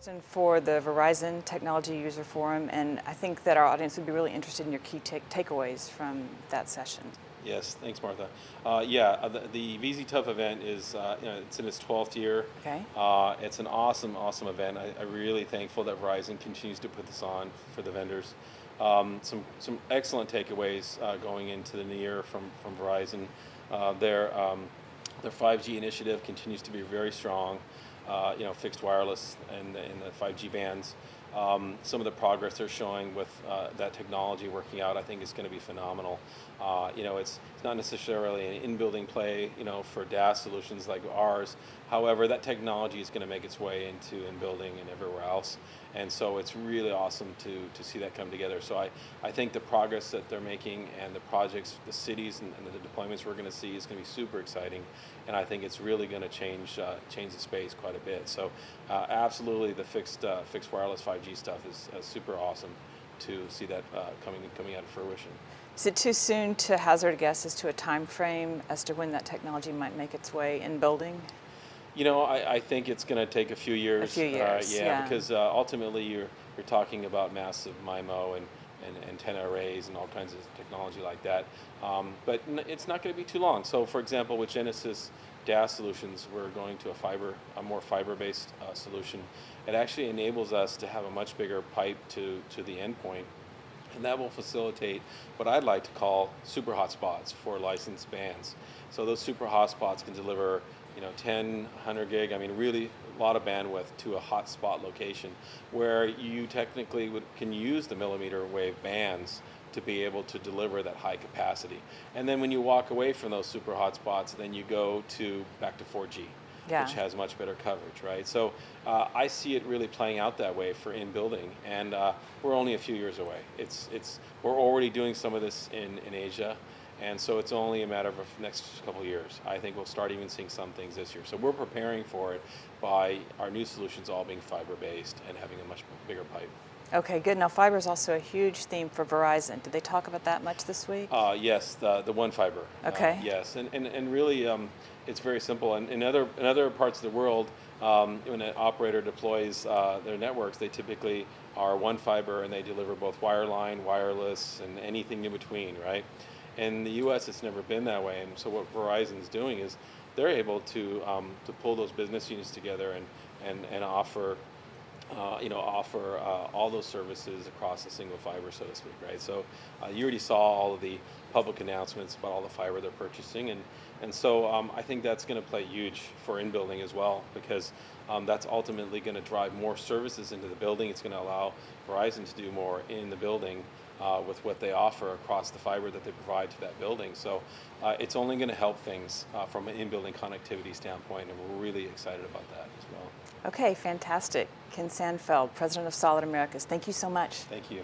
Boston for the Verizon Technology User Forum, and I think that our audience would be really interested in your key takeaways from that session. Yes, thanks, Martha. The VZ event is it's in its 12th year. Okay. It's an awesome event. I'm really thankful that Verizon continues to put this on for the vendors. Some excellent takeaways going into the new year from Verizon. Their 5G initiative continues to be very strong. Fixed wireless and the 5G bands. Some of the progress they're showing with that technology working out, I think, is going to be phenomenal. It's not necessarily an in-building play, for DAS solutions like ours. However, that technology is going to make its way into in-building and everywhere else. And so it's really awesome to see that come together. So I think the progress that they're making and the projects, the cities and the deployments we're going to see is going to be super exciting. And I think it's really going to change the space quite a bit. So absolutely, the fixed wireless 5G stuff is super awesome to see that coming out of fruition. Is it too soon to hazard a guess as to a time frame as to when that technology might make its way in building? I think it's going to take a few years. A few years, yeah. Because ultimately you're talking about massive MIMO and antenna arrays and all kinds of technology like that. But it's not going to be too long. So, for example, with Genesis DAS solutions, we're going to a more fiber-based solution. It actually enables us to have a much bigger pipe to the endpoint. And that will facilitate what I'd like to call super hotspots for licensed bands. So those super hotspots can deliver 10, 100 gig, really a lot of bandwidth to a hotspot location where you technically can use the millimeter wave bands to be able to deliver that high capacity. And then when you walk away from those super hotspots, then you go back to 4G. Yeah. Which has much better coverage, right? So I see it really playing out that way for in-building, and we're only a few years away. We're already doing some of this in Asia, and so it's only a matter of the next couple of years. I think we'll start even seeing some things this year. So we're preparing for it by our new solutions all being fiber-based and having a much bigger pipe. Okay, good. Now, fiber is also a huge theme for Verizon. Did they talk about that much this week? Yes, the one fiber. Okay. Yes, and really, it's very simple. And in other parts of the world, when an operator deploys their networks, they typically are one fiber, and they deliver both wireline, wireless, and anything in between, right? In the U.S., it's never been that way. And so what Verizon's doing is they're able to pull those business units together and offer all those services across a single fiber, so to speak, right? So you already saw all of the public announcements about all the fiber they're purchasing, and so I think that's going to play huge for in-building as well, because that's ultimately going to drive more services into the building. It's going to allow Verizon to do more in the building with what they offer across the fiber that they provide to that building. So it's only going to help things from an in-building connectivity standpoint, and we're really excited about that as well. Okay, fantastic. Ken Sandfeld, President of SOLiD Americas, thank you so much. Thank you.